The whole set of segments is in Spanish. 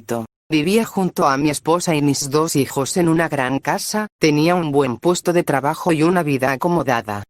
Benito. Vivía junto a mi esposa y mis 2 hijos en una gran casa, tenía un buen puesto de trabajo y una vida acomodada.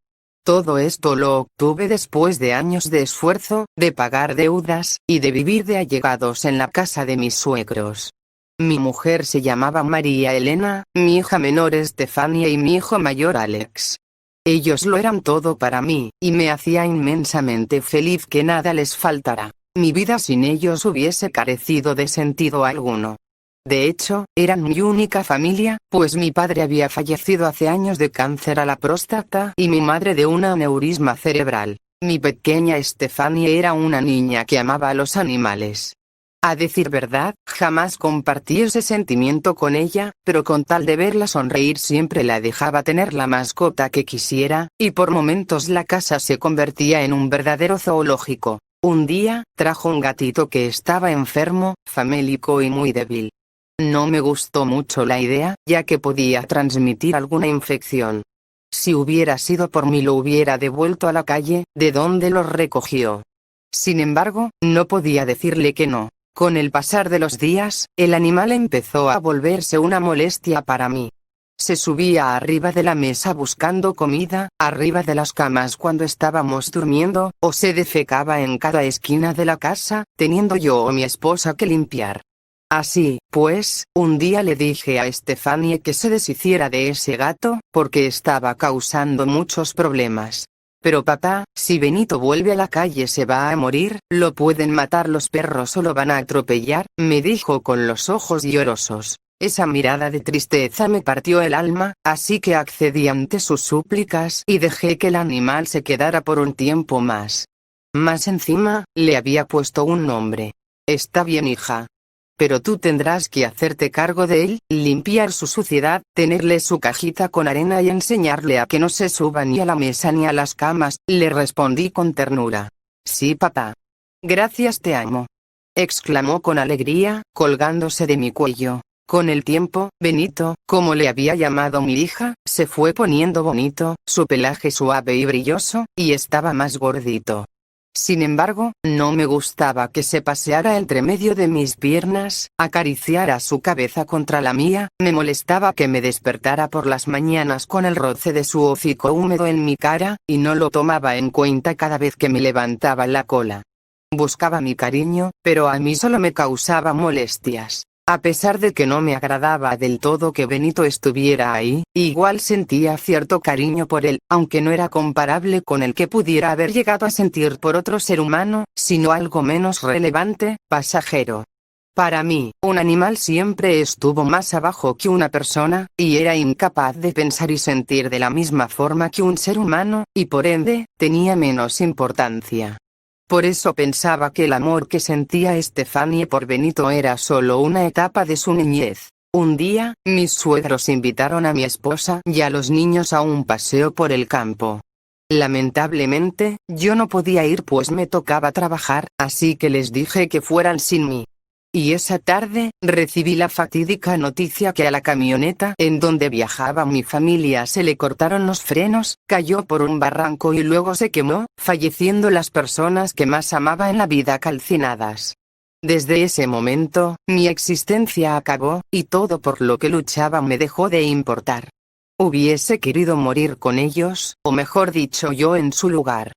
Todo esto lo obtuve después de años de esfuerzo, de pagar deudas, y de vivir de allegados en la casa de mis suegros. Mi mujer se llamaba María Elena, mi hija menor Estefania y mi hijo mayor Alex. Ellos lo eran todo para mí, y me hacía inmensamente feliz que nada les faltara. Mi vida sin ellos hubiese carecido de sentido alguno. De hecho, eran mi única familia, pues mi padre había fallecido hace años de cáncer a la próstata y mi madre de un aneurisma cerebral. Mi pequeña Estefania era una niña que amaba a los animales. A decir verdad, jamás compartí ese sentimiento con ella, pero con tal de verla sonreír siempre la dejaba tener la mascota que quisiera, y por momentos la casa se convertía en un verdadero zoológico. Un día, trajo un gatito que estaba enfermo, famélico y muy débil. No me gustó mucho la idea, ya que podía transmitir alguna infección. Si hubiera sido por mí lo hubiera devuelto a la calle, de donde lo recogió. Sin embargo, no podía decirle que no. Con el pasar de los días, el animal empezó a volverse una molestia para mí. Se subía arriba de la mesa buscando comida, arriba de las camas cuando estábamos durmiendo, o se defecaba en cada esquina de la casa, teniendo yo o mi esposa que limpiar. Así, pues, un día le dije a Estefania que se deshiciera de ese gato, porque estaba causando muchos problemas. Pero papá, si Benito vuelve a la calle se va a morir, lo pueden matar los perros o lo van a atropellar, me dijo con los ojos llorosos. Esa mirada de tristeza me partió el alma, así que accedí ante sus súplicas y dejé que el animal se quedara por un tiempo más. Más encima, le había puesto un nombre. Está bien, hija. Pero tú tendrás que hacerte cargo de él, limpiar su suciedad, tenerle su cajita con arena y enseñarle a que no se suba ni a la mesa ni a las camas, le respondí con ternura. Sí, papá. Gracias, te amo. Exclamó con alegría, colgándose de mi cuello. Con el tiempo, Benito, como le había llamado mi hija, se fue poniendo bonito, su pelaje suave y brilloso, y estaba más gordito. Sin embargo, no me gustaba que se paseara entre medio de mis piernas, acariciara su cabeza contra la mía, me molestaba que me despertara por las mañanas con el roce de su hocico húmedo en mi cara, y no lo tomaba en cuenta cada vez que me levantaba la cola. Buscaba mi cariño, pero a mí solo me causaba molestias. A pesar de que no me agradaba del todo que Benito estuviera ahí, igual sentía cierto cariño por él, aunque no era comparable con el que pudiera haber llegado a sentir por otro ser humano, sino algo menos relevante, pasajero. Para mí, un animal siempre estuvo más abajo que una persona, y era incapaz de pensar y sentir de la misma forma que un ser humano, y por ende, tenía menos importancia. Por eso pensaba que el amor que sentía Estefania por Benito era solo una etapa de su niñez. Un día, mis suegros invitaron a mi esposa y a los niños a un paseo por el campo. Lamentablemente, yo no podía ir pues me tocaba trabajar, así que les dije que fueran sin mí. Y esa tarde, recibí la fatídica noticia que a la camioneta en donde viajaba mi familia se le cortaron los frenos, cayó por un barranco y luego se quemó, falleciendo las personas que más amaba en la vida calcinadas. Desde ese momento, mi existencia acabó, y todo por lo que luchaba me dejó de importar. Hubiese querido morir con ellos, o mejor dicho yo en su lugar.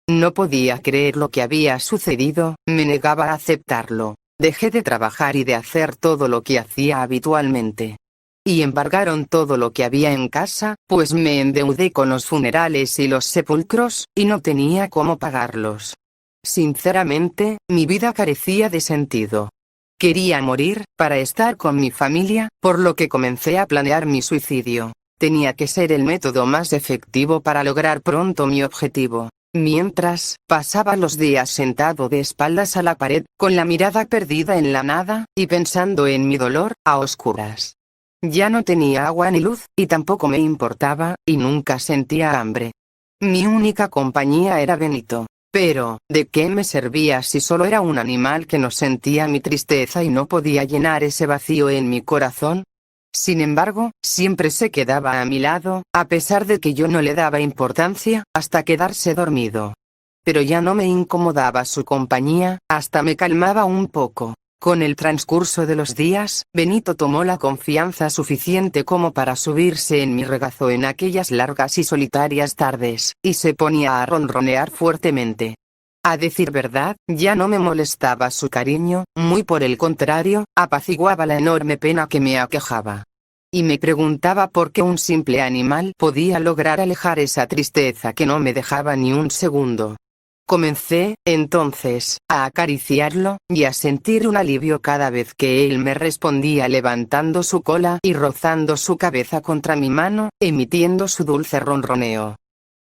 No podía creer lo que había sucedido, me negaba a aceptarlo. Dejé de trabajar y de hacer todo lo que hacía habitualmente. Y embargaron todo lo que había en casa, pues me endeudé con los funerales y los sepulcros, y no tenía cómo pagarlos. Sinceramente, mi vida carecía de sentido. Quería morir, para estar con mi familia, por lo que comencé a planear mi suicidio. Tenía que ser el método más efectivo para lograr pronto mi objetivo. Mientras, pasaba los días sentado de espaldas a la pared, con la mirada perdida en la nada, y pensando en mi dolor, a oscuras. Ya no tenía agua ni luz, y tampoco me importaba, y nunca sentía hambre. Mi única compañía era Benito. Pero, ¿de qué me servía si solo era un animal que no sentía mi tristeza y no podía llenar ese vacío en mi corazón? Sin embargo, siempre se quedaba a mi lado, a pesar de que yo no le daba importancia, hasta quedarse dormido. Pero ya no me incomodaba su compañía, hasta me calmaba un poco. Con el transcurso de los días, Benito tomó la confianza suficiente como para subirse en mi regazo en aquellas largas y solitarias tardes, y se ponía a ronronear fuertemente. A decir verdad, ya no me molestaba su cariño, muy por el contrario, apaciguaba la enorme pena que me aquejaba. Y me preguntaba por qué un simple animal podía lograr alejar esa tristeza que no me dejaba ni un segundo. Comencé, entonces, a acariciarlo, y a sentir un alivio cada vez que él me respondía levantando su cola y rozando su cabeza contra mi mano, emitiendo su dulce ronroneo.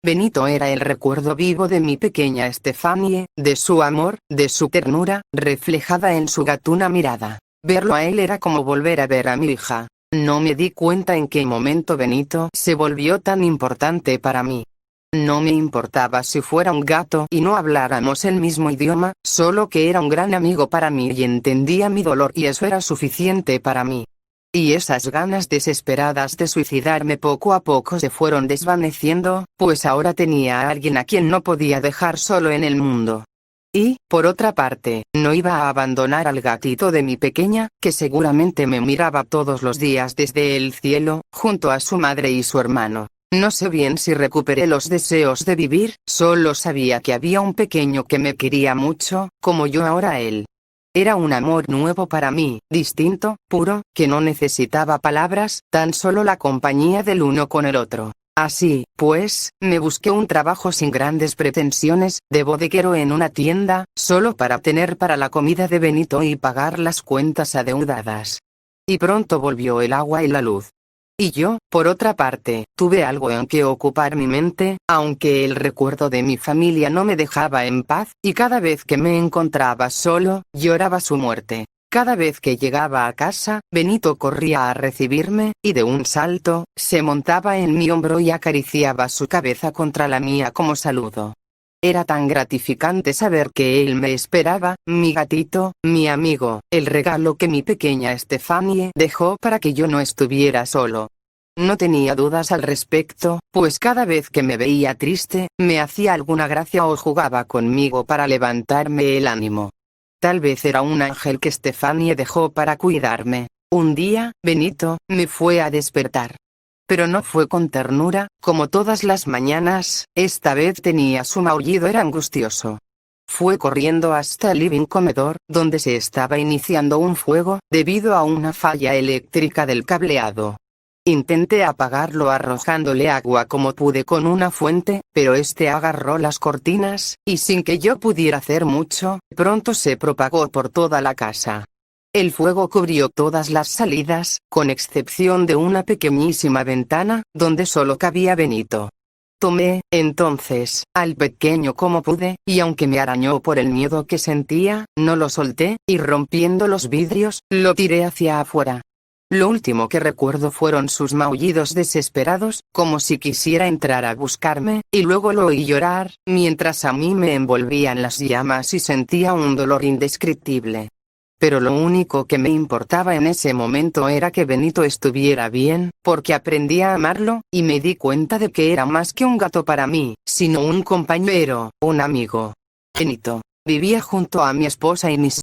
Benito era el recuerdo vivo de mi pequeña Stefanie, de su amor, de su ternura, reflejada en su gatuna mirada. Verlo a él era como volver a ver a mi hija. No me di cuenta en qué momento Benito se volvió tan importante para mí. No me importaba si fuera un gato y no habláramos el mismo idioma, solo que era un gran amigo para mí y entendía mi dolor y eso era suficiente para mí. Y esas ganas desesperadas de suicidarme poco a poco se fueron desvaneciendo, pues ahora tenía a alguien a quien no podía dejar solo en el mundo. Y, por otra parte, no iba a abandonar al gatito de mi pequeña, que seguramente me miraba todos los días desde el cielo, junto a su madre y su hermano. No sé bien si recuperé los deseos de vivir, solo sabía que había un pequeño que me quería mucho, como yo ahora a él. Era un amor nuevo para mí, distinto, puro, que no necesitaba palabras, tan solo la compañía del uno con el otro. Así, pues, me busqué un trabajo sin grandes pretensiones, de bodeguero en una tienda, solo para tener para la comida de Benito y pagar las cuentas adeudadas. Y pronto volvió el agua y la luz. Y yo, por otra parte, tuve algo en que ocupar mi mente, aunque el recuerdo de mi familia no me dejaba en paz, y cada vez que me encontraba solo, lloraba su muerte. Cada vez que llegaba a casa, Benito corría a recibirme, y de un salto, se montaba en mi hombro y acariciaba su cabeza contra la mía como saludo. Era tan gratificante saber que él me esperaba, mi gatito, mi amigo, el regalo que mi pequeña Stefanie dejó para que yo no estuviera solo. No tenía dudas al respecto, pues cada vez que me veía triste, me hacía alguna gracia o jugaba conmigo para levantarme el ánimo. Tal vez era un ángel que Stefanie dejó para cuidarme. Un día, Benito me fue a despertar. Pero no fue con ternura, como todas las mañanas, esta vez tenía su maullido era angustioso. Fue corriendo hasta el living comedor, donde se estaba iniciando un fuego, debido a una falla eléctrica del cableado. Intenté apagarlo arrojándole agua como pude con una fuente, pero este agarró las cortinas, y sin que yo pudiera hacer mucho, pronto se propagó por toda la casa. El fuego cubrió todas las salidas, con excepción de una pequeñísima ventana, donde solo cabía Benito. Tomé, entonces, al pequeño como pude, y aunque me arañó por el miedo que sentía, no lo solté, y rompiendo los vidrios, lo tiré hacia afuera. Lo último que recuerdo fueron sus maullidos desesperados, como si quisiera entrar a buscarme, y luego lo oí llorar, mientras a mí me envolvían las llamas y sentía un dolor indescriptible. Pero lo único que me importaba en ese momento era que Benito estuviera bien, porque aprendí a amarlo, y me di cuenta de que era más que un gato para mí, sino un compañero, un amigo. Benito vivía junto a mi esposa y mis